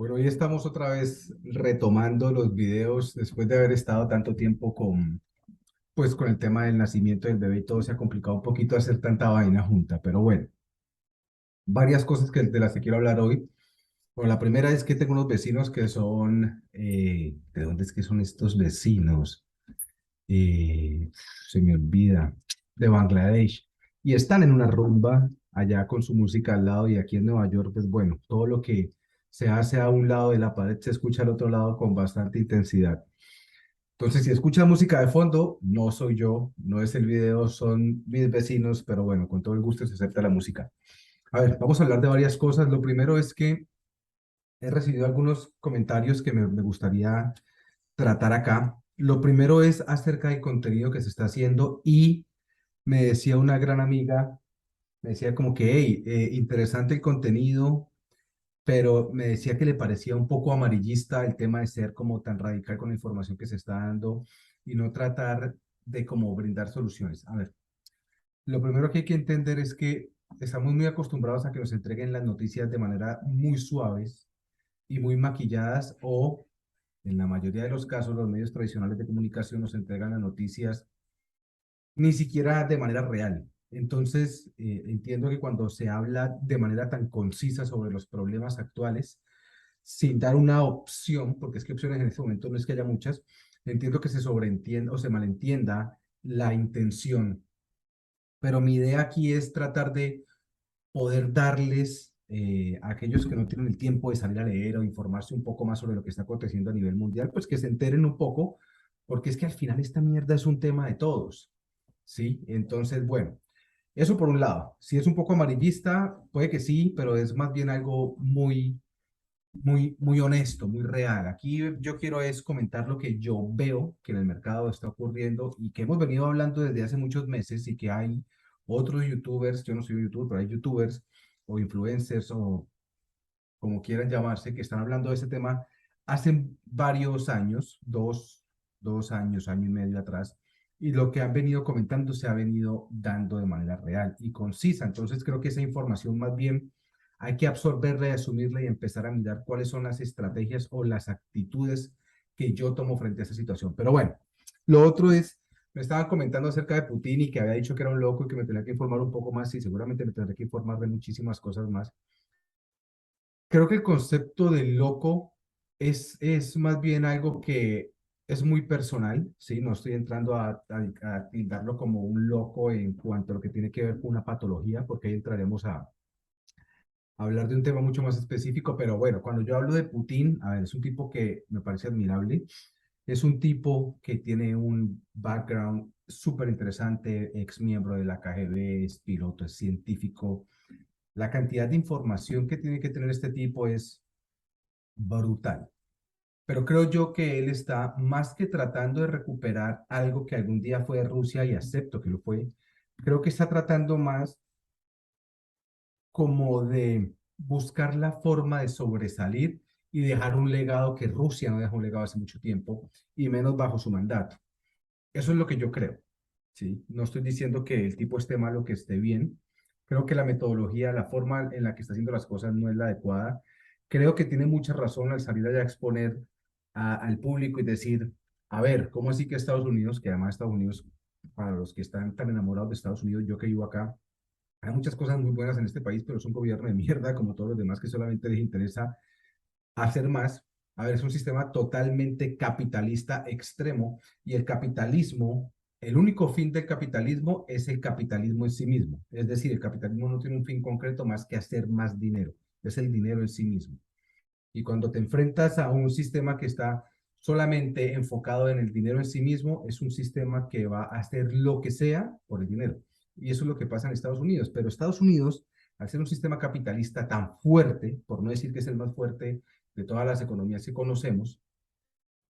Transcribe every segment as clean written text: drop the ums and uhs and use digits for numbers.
Bueno, hoy estamos otra vez retomando los videos después de haber estado tanto tiempo con el tema del nacimiento del bebé y todo se ha complicado un poquito hacer tanta vaina junta, pero bueno, varias cosas de las que quiero hablar hoy. Bueno, la primera es que tengo unos vecinos que son, ¿de dónde es que son estos vecinos? Eh, Se me olvida, de Bangladesh, y están en una rumba allá con su música al lado y aquí en Nueva York, pues bueno, todo lo que se hace a un lado de la pared se escucha al otro lado con bastante intensidad. Entonces, si escucha música de fondo, no soy yo, no es el video, son mis vecinos, pero bueno, con todo el gusto se acepta la música. A ver, vamos a hablar de varias cosas. Lo primero es que he recibido algunos comentarios que me gustaría tratar acá. Lo primero es acerca del contenido que se está haciendo y me decía una gran amiga, me decía como que, hey, interesante el contenido, pero me decía que le parecía un poco amarillista el tema de ser como tan radical con la información que se está dando y no tratar de como brindar soluciones. A ver, lo primero que hay que entender es que estamos muy acostumbrados a que nos entreguen las noticias de manera muy suaves y muy maquilladas o en la mayoría de los casos los medios tradicionales de comunicación nos entregan las noticias ni siquiera de manera real. Entonces, entiendo que cuando se habla de manera tan concisa sobre los problemas actuales, sin dar una opción, porque es que opciones en este momento no es que haya muchas, entiendo que se sobreentienda o se malentienda la intención. Pero mi idea aquí es tratar de poder darles a aquellos que no tienen el tiempo de salir a leer o informarse un poco más sobre lo que está aconteciendo a nivel mundial, pues que se enteren un poco, porque es que al final esta mierda es un tema de todos. ¿Sí? Entonces, bueno, eso por un lado. Si es un poco amarillista, puede que sí, pero es más bien algo muy honesto, muy real. Aquí yo quiero es comentar lo que yo veo que en el mercado está ocurriendo y que hemos venido hablando desde hace muchos meses y que hay otros youtubers, yo no soy youtuber, pero hay youtubers o influencers o como quieran llamarse, que están hablando de ese tema hace varios años, dos años, año y medio atrás, y lo que han venido comentando se ha venido dando de manera real y concisa. Entonces creo que esa información más bien hay que absorberla y asumirla y empezar a mirar cuáles son las estrategias o las actitudes que yo tomo frente a esa situación. Pero bueno, lo otro es, me estaban comentando acerca de Putin y que había dicho que era un loco y que me tenía que informar un poco más y seguramente me tendré que informar de muchísimas cosas más. Creo que el concepto de loco es más bien algo que es muy personal, ¿sí? No estoy entrando a tildarlo como un loco en cuanto a lo que tiene que ver con una patología, porque ahí entraremos a hablar de un tema mucho más específico, pero bueno, cuando yo hablo de Putin, a ver, es un tipo que me parece admirable, es un tipo que tiene un background súper interesante, ex miembro de la KGB, es piloto, es científico. La cantidad de información que tiene que tener este tipo es brutal. Pero creo yo que él está más que tratando de recuperar algo que algún día fue de Rusia y acepto que lo fue, creo que está tratando más como de buscar la forma de sobresalir y dejar un legado que Rusia no dejó un legado hace mucho tiempo y menos bajo su mandato. Eso es lo que yo creo, ¿sí? No estoy diciendo que el tipo esté mal o que esté bien. Creo que la metodología, la forma en la que está haciendo las cosas no es la adecuada. Creo que tiene mucha razón al salir allá a exponer al público y decir, a ver, ¿cómo así que Estados Unidos, que además Estados Unidos, para los que están tan enamorados de Estados Unidos, yo que vivo acá, hay muchas cosas muy buenas en este país, pero es un gobierno de mierda como todos los demás que solamente les interesa hacer más. A ver, es un sistema totalmente capitalista extremo y el capitalismo, el único fin del capitalismo es el capitalismo en sí mismo. Es decir, el capitalismo no tiene un fin concreto más que hacer más dinero. Es el dinero en sí mismo. Y cuando te enfrentas a un sistema que está solamente enfocado en el dinero en sí mismo, es un sistema que va a hacer lo que sea por el dinero. Y eso es lo que pasa en Estados Unidos. Pero Estados Unidos, al ser un sistema capitalista tan fuerte, por no decir que es el más fuerte de todas las economías que conocemos,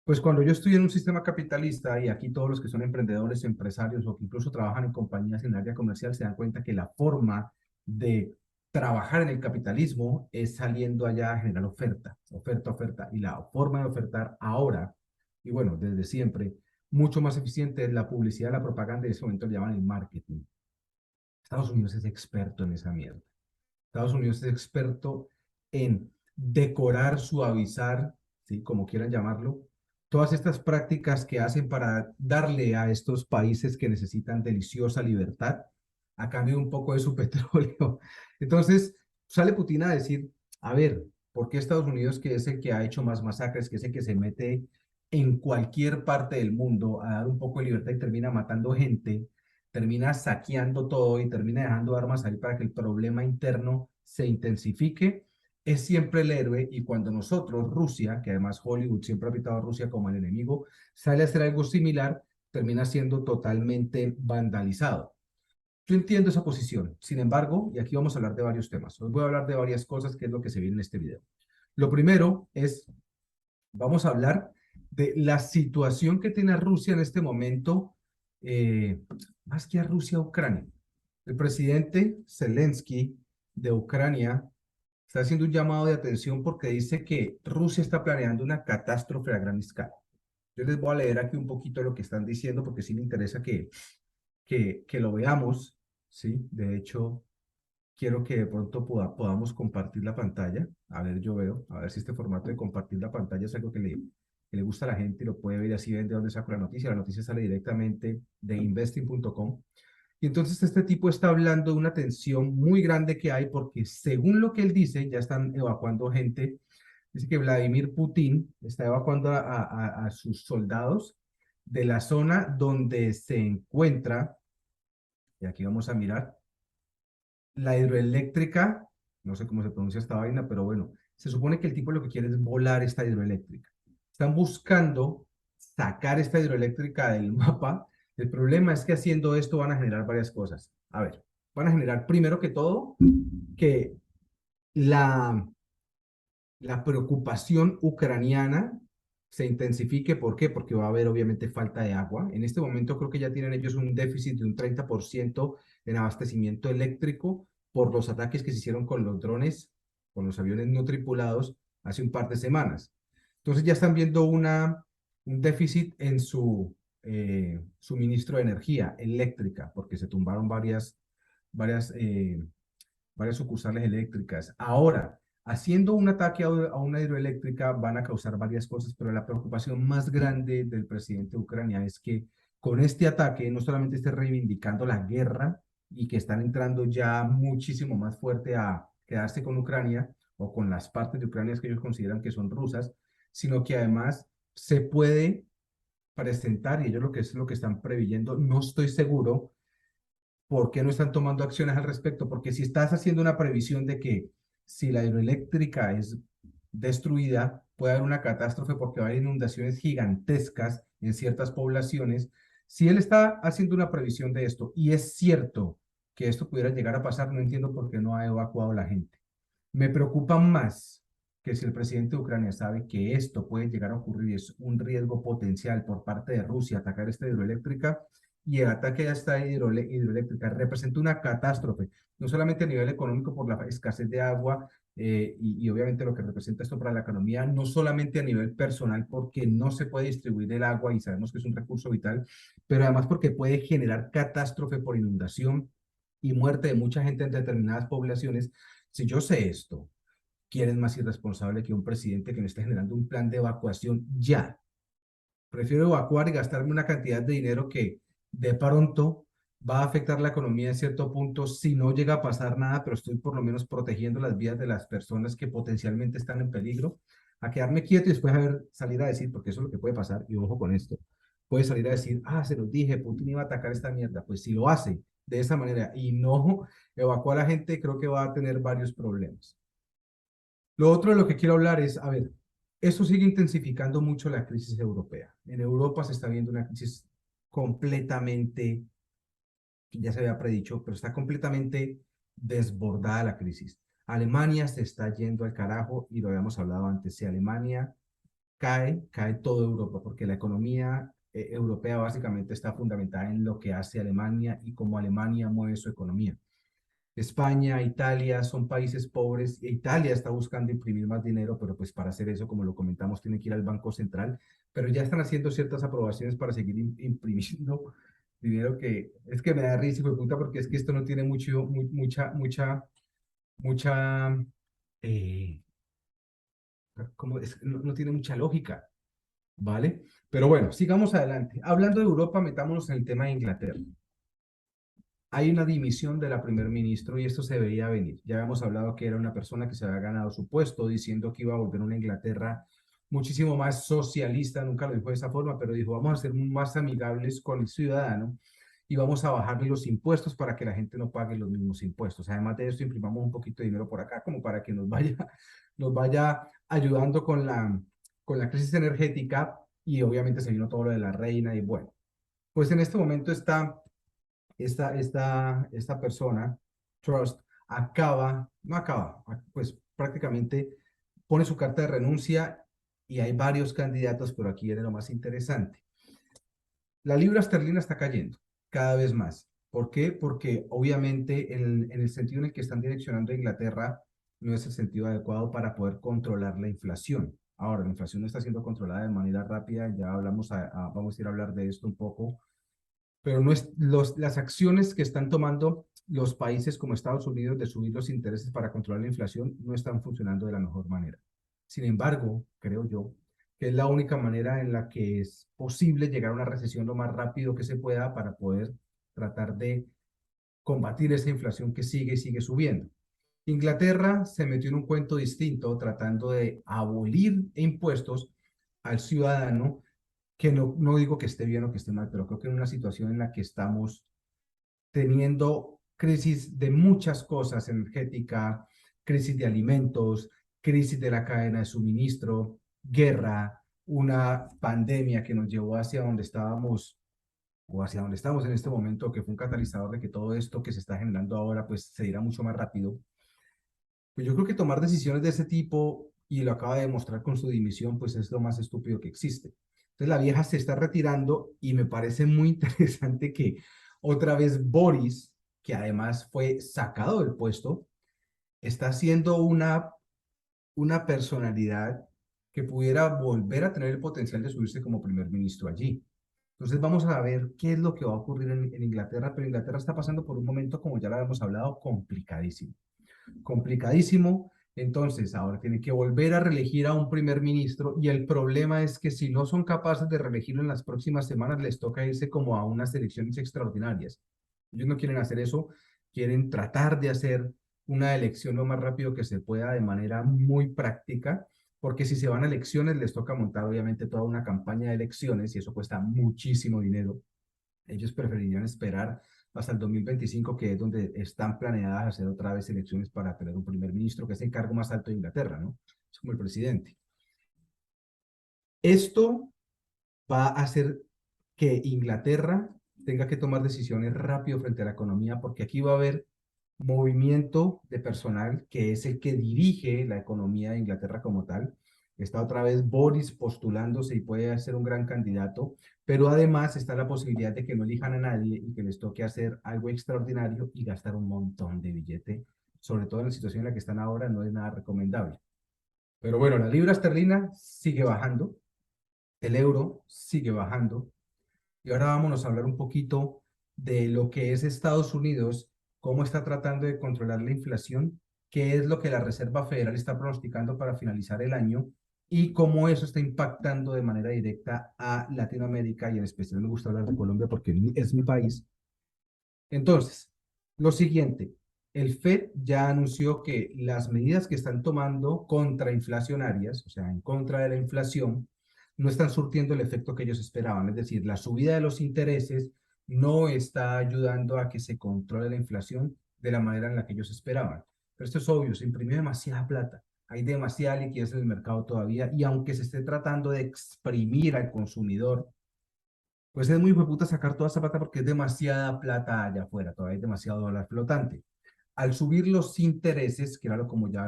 pues cuando yo estoy en un sistema capitalista y aquí todos los que son emprendedores, empresarios o que incluso trabajan en compañías en el área comercial se dan cuenta que la forma de trabajar en el capitalismo es saliendo allá a generar oferta, oferta, oferta. Y la forma de ofertar ahora, y bueno, desde siempre, mucho más eficiente es la publicidad, la propaganda, y en ese momento le llaman el marketing. Estados Unidos es experto en esa mierda. Estados Unidos es experto en decorar, suavizar, ¿sí? Como quieran llamarlo, todas estas prácticas que hacen para darle a estos países que necesitan deliciosa libertad a cambio de un poco de su petróleo. Entonces, sale Putin a decir, a ver, ¿por qué Estados Unidos, que es el que ha hecho más masacres, que es el que se mete en cualquier parte del mundo a dar un poco de libertad y termina matando gente, termina saqueando todo y termina dejando armas ahí para que el problema interno se intensifique? Es siempre el héroe, y cuando nosotros, Rusia, que además Hollywood siempre ha pintado a Rusia como el enemigo, sale a hacer algo similar, termina siendo totalmente vandalizado. Yo entiendo esa posición. Sin embargo, y aquí vamos a hablar de varios temas. Hoy voy a hablar de varias cosas, que es lo que se viene en este video. Lo primero es, vamos a hablar de la situación que tiene Rusia en este momento, eh, más que a Rusia, a Ucrania. El presidente Zelensky de Ucrania está haciendo un llamado de atención porque dice que Rusia está planeando una catástrofe a gran escala. Yo les voy a leer aquí un poquito lo que están diciendo porque sí me interesa que lo veamos, ¿sí? De hecho, quiero que de pronto podamos compartir la pantalla. A ver, yo veo, a ver si este formato de compartir la pantalla es algo que le gusta a la gente y lo puede ver y así ven de dónde saco la noticia. La noticia sale directamente de investing.com. Y entonces este tipo está hablando de una tensión muy grande que hay porque según lo que él dice, ya están evacuando gente. Dice que Vladimir Putin está evacuando a sus soldados de la zona donde se encuentra, y aquí vamos a mirar, la hidroeléctrica, no sé cómo se pronuncia esta vaina, pero bueno, se supone que el tipo lo que quiere es volar esta hidroeléctrica. Están buscando sacar esta hidroeléctrica del mapa. El problema es que haciendo esto van a generar varias cosas. A ver, van a generar primero que todo que la, la preocupación ucraniana se intensifique. ¿Por qué? Porque va a haber obviamente falta de agua. En este momento creo que ya tienen ellos un déficit de un 30% en abastecimiento eléctrico por los ataques que se hicieron con los drones, con los aviones no tripulados hace un par de semanas. Entonces ya están viendo un déficit en su suministro de energía eléctrica porque se tumbaron varias, varias sucursales eléctricas. Ahora, haciendo un ataque a una hidroeléctrica van a causar varias cosas, pero la preocupación más grande del presidente de Ucrania es que con este ataque no solamente esté reivindicando la guerra y que están entrando ya muchísimo más fuerte a quedarse con Ucrania o con las partes de Ucrania que ellos consideran que son rusas, sino que además se puede presentar, y ellos lo que es lo que están preveyendo, no estoy seguro. ¿Por qué no están tomando acciones al respecto? Porque si estás haciendo una previsión de que si la hidroeléctrica es destruida, puede haber una catástrofe porque va a haber inundaciones gigantescas en ciertas poblaciones. Si él está haciendo una previsión de esto y es cierto que esto pudiera llegar a pasar, no entiendo por qué no ha evacuado la gente. Me preocupa más que si el presidente de Ucrania sabe que esto puede llegar a ocurrir y es un riesgo potencial por parte de Rusia atacar esta hidroeléctrica, y el ataque a esta hidroeléctrica representa una catástrofe, no solamente a nivel económico por la escasez de agua, y obviamente lo que representa esto para la economía, no solamente a nivel personal porque no se puede distribuir el agua y sabemos que es un recurso vital, pero además porque puede generar catástrofe por inundación y muerte de mucha gente en determinadas poblaciones. Si yo sé esto, ¿quién es más irresponsable que un presidente que no está generando un plan de evacuación ya? Prefiero evacuar y gastarme una cantidad de dinero que de pronto va a afectar la economía en cierto punto si no llega a pasar nada, pero estoy por lo menos protegiendo las vidas de las personas que potencialmente están en peligro, a quedarme quieto y después salir a decir, porque eso es lo que puede pasar, y ojo con esto, puede salir a decir, ah, se los dije, Putin iba a atacar esta mierda. Pues si lo hace de esa manera y no evacúa a la gente, creo que va a tener varios problemas. Lo otro de lo que quiero hablar es, a ver, eso sigue intensificando mucho la crisis europea. En Europa se está viendo una crisis completamente, que ya se había predicho, pero está completamente desbordada la crisis. Alemania se está yendo al carajo y lo habíamos hablado antes. Si Alemania cae, cae toda Europa, porque la economía europea básicamente está fundamentada en lo que hace Alemania y cómo Alemania mueve su economía. España, Italia son países pobres. Italia está buscando imprimir más dinero, pero pues para hacer eso, como lo comentamos, tiene que ir al Banco Central, pero ya están haciendo ciertas aprobaciones para seguir imprimiendo dinero, que es que me da risa, hijo de puta, porque es que esto no tiene mucha, mucha, eh, Como no tiene mucha lógica, ¿vale? Pero bueno, sigamos adelante. Hablando de Europa, metámonos en el tema de Inglaterra. Hay una dimisión de la primer ministro y esto se veía venir. Ya habíamos hablado que era una persona que se había ganado su puesto diciendo que iba a volver a una Inglaterra muchísimo más socialista, nunca lo dijo de esa forma, pero dijo, vamos a ser más amigables con el ciudadano y vamos a bajarle los impuestos para que la gente no pague los mismos impuestos. Además de esto, imprimamos un poquito de dinero por acá como para que nos vaya ayudando con la crisis energética y obviamente se vino todo lo de la reina y bueno, pues en este momento esta persona, Trust, no acaba, pues prácticamente pone su carta de renuncia y hay varios candidatos, pero aquí viene lo más interesante. La libra esterlina está cayendo cada vez más. ¿Por qué? Porque obviamente en el sentido en el que están direccionando a Inglaterra no es el sentido adecuado para poder controlar la inflación. Ahora, la inflación no está siendo controlada de manera rápida, ya hablamos, vamos a ir a hablar de esto un poco, pero no es, las acciones que están tomando los países como Estados Unidos de subir los intereses para controlar la inflación no están funcionando de la mejor manera. Sin embargo, creo yo que es la única manera en la que es posible llegar a una recesión lo más rápido que se pueda para poder tratar de combatir esa inflación que sigue y sigue subiendo. Inglaterra se metió en un cuento distinto tratando de abolir impuestos al ciudadano que no digo que esté bien o que esté mal, pero creo que en una situación en la que estamos teniendo crisis de muchas cosas, energética, crisis de alimentos, crisis de la cadena de suministro, guerra, una pandemia que nos llevó hacia donde estábamos o hacia donde estamos en este momento, que fue un catalizador de que todo esto que se está generando ahora pues se irá mucho más rápido. Pues yo creo que tomar decisiones de ese tipo, y lo acaba de demostrar con su dimisión, pues es lo más estúpido que existe. Entonces la vieja se está retirando y me parece muy interesante que otra vez Boris, que además fue sacado del puesto, está siendo una personalidad que pudiera volver a tener el potencial de subirse como primer ministro allí. Entonces vamos a ver qué es lo que va a ocurrir en Inglaterra, pero Inglaterra está pasando por un momento, como ya lo habíamos hablado, complicadísimo complicadísimo. Entonces, ahora tiene que volver a reelegir a un primer ministro y el problema es que si no son capaces de reelegirlo en las próximas semanas, les toca irse como a unas elecciones extraordinarias. Ellos no quieren hacer eso, quieren tratar de hacer una elección lo más rápido que se pueda de manera muy práctica, porque si se van a elecciones les toca montar obviamente toda una campaña de elecciones y eso cuesta muchísimo dinero. Ellos preferirían esperar hasta el 2025, que es donde están planeadas hacer otra vez elecciones para tener un primer ministro, que es el cargo más alto de Inglaterra, ¿no? Es como el presidente. Esto va a hacer que Inglaterra tenga que tomar decisiones rápido frente a la economía, porque aquí va a haber movimiento de personal que es el que dirige la economía de Inglaterra como tal. Está otra vez Boris postulándose y puede ser un gran candidato, pero además está la posibilidad de que no elijan a nadie y que les toque hacer algo extraordinario y gastar un montón de billete, sobre todo en la situación en la que están ahora, no es nada recomendable. Pero bueno, la libra esterlina sigue bajando, el euro sigue bajando, y ahora vámonos a hablar un poquito de lo que es Estados Unidos, cómo está tratando de controlar la inflación, qué es lo que la Reserva Federal está pronosticando para finalizar el año y cómo eso está impactando de manera directa a Latinoamérica y en especial me gusta hablar de Colombia porque es mi país. Entonces, lo siguiente, el Fed ya anunció que las medidas que están tomando contrainflacionarias, o sea, en contra de la inflación, no están surtiendo el efecto que ellos esperaban. Es decir, la subida de los intereses no está ayudando a que se controle la inflación de la manera en la que ellos esperaban. Pero esto es obvio, se imprimió demasiada plata, hay demasiada liquidez en el mercado todavía y aunque se esté tratando de exprimir al consumidor, pues es muy puta sacar toda esa plata porque es demasiada plata allá afuera, todavía hay demasiado dólar flotante. Al subir los intereses, que era lo como era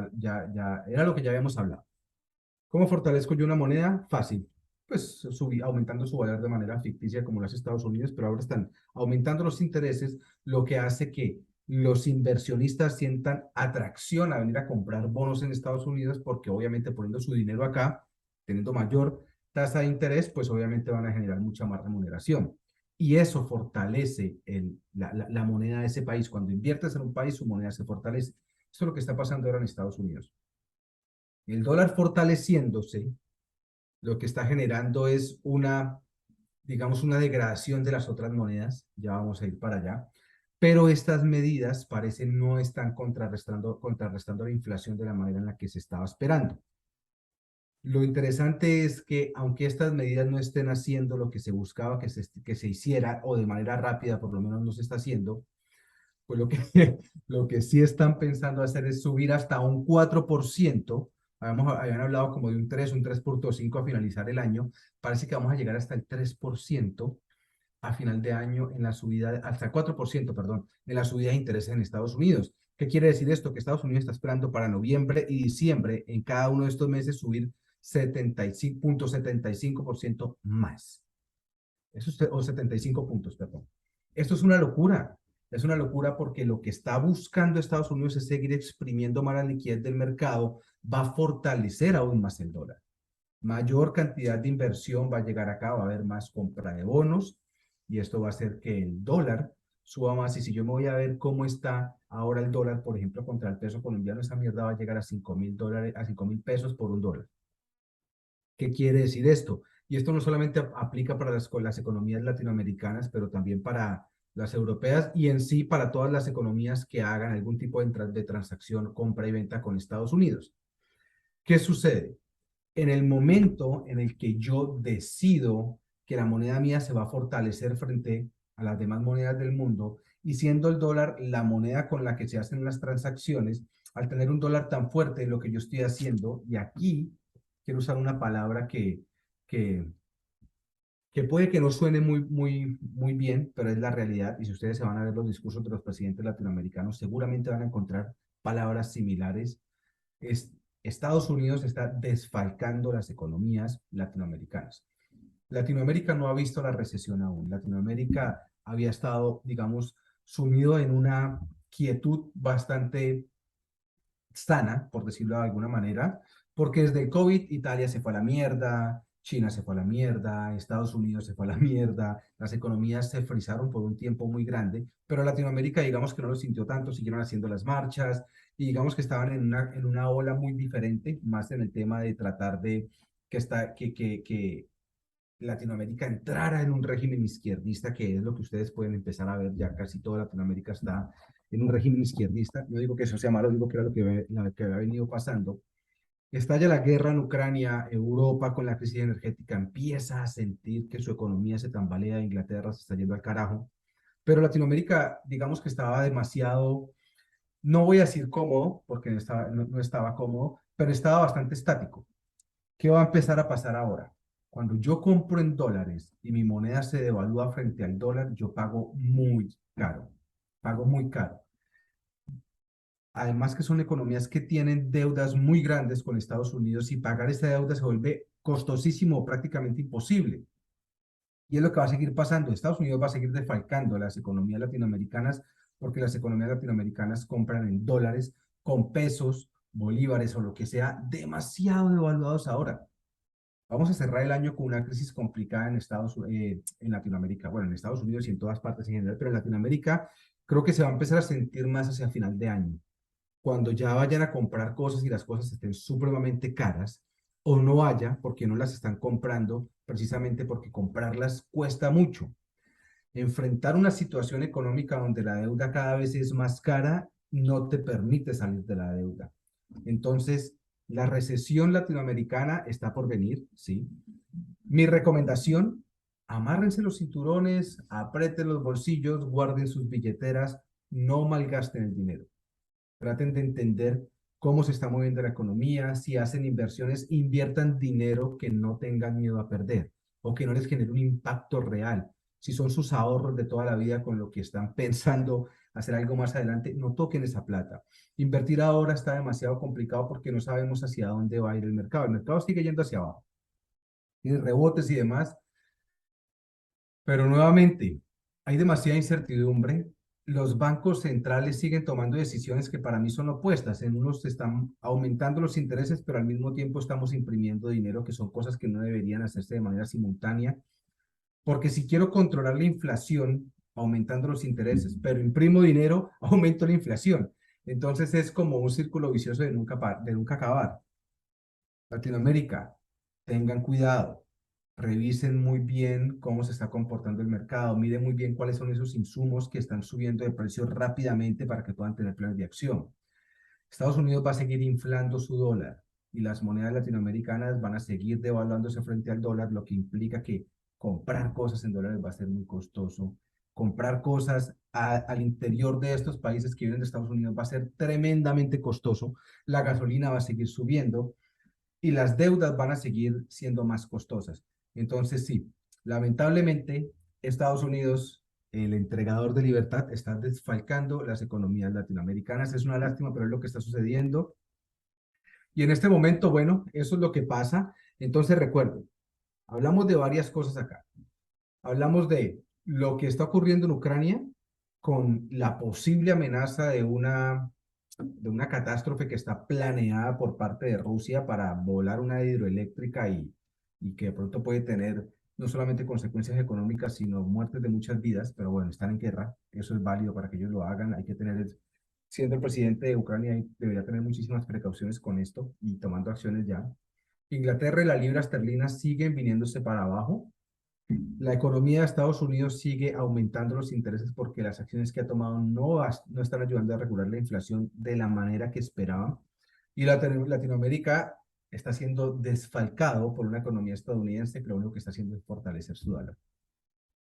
lo que ya habíamos hablado. ¿Cómo fortalezco yo una moneda? Fácil. Pues aumentando su valor de manera ficticia como lo hace Estados Unidos, pero ahora están aumentando los intereses, lo que hace que los inversionistas sientan atracción a venir a comprar bonos en Estados Unidos porque obviamente poniendo su dinero acá, teniendo mayor tasa de interés, pues obviamente van a generar mucha más remuneración. Y eso fortalece la moneda de ese país. Cuando inviertes en un país, su moneda se fortalece. Eso es lo que está pasando ahora en Estados Unidos. El dólar fortaleciéndose, lo que está generando es una, digamos, una degradación de las otras monedas, ya vamos a ir para allá, pero estas medidas parecen no están contrarrestando la inflación de la manera en la que se estaba esperando. Lo interesante es que aunque estas medidas no estén haciendo lo que se buscaba que se hiciera, o de manera rápida por lo menos no se está haciendo, pues lo que sí están pensando hacer es subir hasta un 4%. Habían hablado como de un 3.5 a finalizar el año. Parece que vamos a llegar hasta el 3% a final de año en la subida, hasta el 4%, perdón, en la subida de intereses en Estados Unidos. ¿Qué quiere decir esto? Que Estados Unidos está esperando para noviembre y diciembre, en cada uno de estos meses, subir 75.75% más. Eso es, o 75 puntos, perdón. Esto es una locura. Es una locura porque lo que está buscando Estados Unidos es seguir exprimiendo más la liquidez del mercado, va a fortalecer aún más el dólar. Mayor cantidad de inversión va a llegar acá, va a haber más compra de bonos y esto va a hacer que el dólar suba más. Y si yo me voy a ver cómo está ahora el dólar, por ejemplo, contra el peso colombiano, esa mierda va a llegar a $5.000, a $5.000 por un dólar. ¿Qué quiere decir esto? Y esto no solamente aplica para las economías latinoamericanas, pero también para las europeas y en sí para todas las economías que hagan algún tipo de transacción, compra y venta con Estados Unidos. ¿Qué sucede? En el momento en el que yo decido que la moneda mía se va a fortalecer frente a las demás monedas del mundo, y siendo el dólar la moneda con la que se hacen las transacciones, al tener un dólar tan fuerte, lo que yo estoy haciendo, y aquí quiero usar una palabra que, que puede que no suene muy bien, pero es la realidad, y si ustedes se van a ver los discursos de los presidentes latinoamericanos, seguramente van a encontrar palabras similares. es, Estados Unidos está desfalcando las economías latinoamericanas. Latinoamérica no ha visto la recesión aún. Latinoamérica había estado, digamos, sumido en una quietud bastante sana, por decirlo de alguna manera, porque desde el COVID Italia se fue a la mierda, China se fue a la mierda, Estados Unidos se fue a la mierda, las economías se frizaron por un tiempo muy grande, pero Latinoamérica digamos que no lo sintió tanto, siguieron haciendo las marchas y digamos que estaban en una ola muy diferente, más en el tema de tratar de que Latinoamérica entrara en un régimen izquierdista, que es lo que ustedes pueden empezar a ver, ya casi toda Latinoamérica está en un régimen izquierdista. No digo que eso sea malo, digo que era lo que había venido pasando. Estalla la guerra en Ucrania, Europa con la crisis energética empieza a sentir que su economía se tambalea, Inglaterra se está yendo al carajo, pero Latinoamérica, digamos que estaba demasiado, no voy a decir cómodo, porque no estaba cómodo, pero estaba bastante estático. ¿Qué va a empezar a pasar ahora? Cuando yo compro en dólares y mi moneda se devalúa frente al dólar, yo pago muy caro, pago muy caro. Además que son economías que tienen deudas muy grandes con Estados Unidos y pagar esa deuda se vuelve costosísimo o prácticamente imposible. Y es lo que va a seguir pasando. Estados Unidos va a seguir defalcando las economías latinoamericanas porque las economías latinoamericanas compran en dólares con pesos, bolívares o lo que sea demasiado devaluados ahora. Vamos a cerrar el año con una crisis complicada en Latinoamérica, bueno, en Estados Unidos y en todas partes en general, pero en Latinoamérica creo que se va a empezar a sentir más hacia final de año, cuando ya vayan a comprar cosas y las cosas estén supremamente caras, o no haya porque no las están comprando, precisamente porque comprarlas cuesta mucho. Enfrentar una situación económica donde la deuda cada vez es más cara no te permite salir de la deuda. Entonces, la recesión latinoamericana está por venir, ¿sí? Mi recomendación, amárrense los cinturones, aprieten los bolsillos, guarden sus billeteras, no malgasten el dinero. Traten de entender cómo se está moviendo la economía, si hacen inversiones, inviertan dinero que no tengan miedo a perder o que no les genere un impacto real. Si son sus ahorros de toda la vida con lo que están pensando hacer algo más adelante, no toquen esa plata. Invertir ahora está demasiado complicado porque no sabemos hacia dónde va a ir el mercado. El mercado sigue yendo hacia abajo. Tiene rebotes y demás, pero nuevamente hay demasiada incertidumbre. Los bancos centrales siguen tomando decisiones que para mí son opuestas. En unos están aumentando los intereses, pero al mismo tiempo estamos imprimiendo dinero, que son cosas que no deberían hacerse de manera simultánea. Porque si quiero controlar la inflación, aumentando los intereses, pero imprimo dinero, aumento la inflación. Entonces es como un círculo vicioso de nunca acabar. Latinoamérica, tengan cuidado, revisen muy bien cómo se está comportando el mercado, miren muy bien cuáles son esos insumos que están subiendo de precio rápidamente para que puedan tener planes de acción. Estados Unidos va a seguir inflando su dólar y las monedas latinoamericanas van a seguir devaluándose frente al dólar, lo que implica que comprar cosas en dólares va a ser muy costoso. Comprar cosas al interior de estos países que vienen de Estados Unidos va a ser tremendamente costoso. La gasolina va a seguir subiendo y las deudas van a seguir siendo más costosas. Entonces, sí, lamentablemente, Estados Unidos, el entregador de libertad, está desfalcando las economías latinoamericanas. Es una lástima, pero es lo que está sucediendo. Y en este momento, bueno, eso es lo que pasa. Entonces, recuerden, hablamos de varias cosas acá. Hablamos de lo que está ocurriendo en Ucrania con la posible amenaza de una catástrofe que está planeada por parte de Rusia para volar una hidroeléctrica y que de pronto puede tener no solamente consecuencias económicas, sino muertes de muchas vidas, pero bueno, están en guerra, eso es válido para que ellos lo hagan, hay que tener, siendo el presidente de Ucrania, debería tener muchísimas precauciones con esto y tomando acciones ya. Inglaterra y la libra esterlina siguen viniéndose para abajo, la economía de Estados Unidos sigue aumentando los intereses porque las acciones que ha tomado no están ayudando a regular la inflación de la manera que esperaban. Y Latinoamérica está siendo desfalcado por una economía estadounidense que lo único que está haciendo es fortalecer su dólar.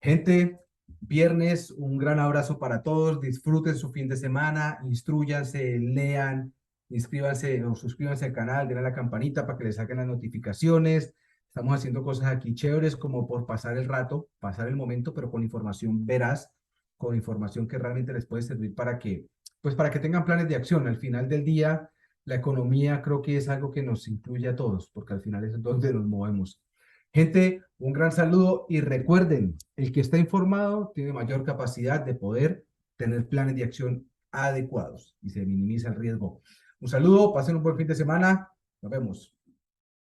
Gente, viernes, un gran abrazo para todos. Disfruten su fin de semana, instruyanse, lean, inscríbanse o suscríbanse al canal, denle a la campanita para que les saquen las notificaciones. Estamos haciendo cosas aquí chéveres como por pasar el rato, pasar el momento, pero con información veraz, con información que realmente les puede servir para que tengan planes de acción. Al final del día, la economía creo que es algo que nos incluye a todos, porque al final es donde nos movemos. Gente, un gran saludo y recuerden, el que está informado tiene mayor capacidad de poder tener planes de acción adecuados y se minimiza el riesgo. Un saludo, pasen un buen fin de semana, nos vemos.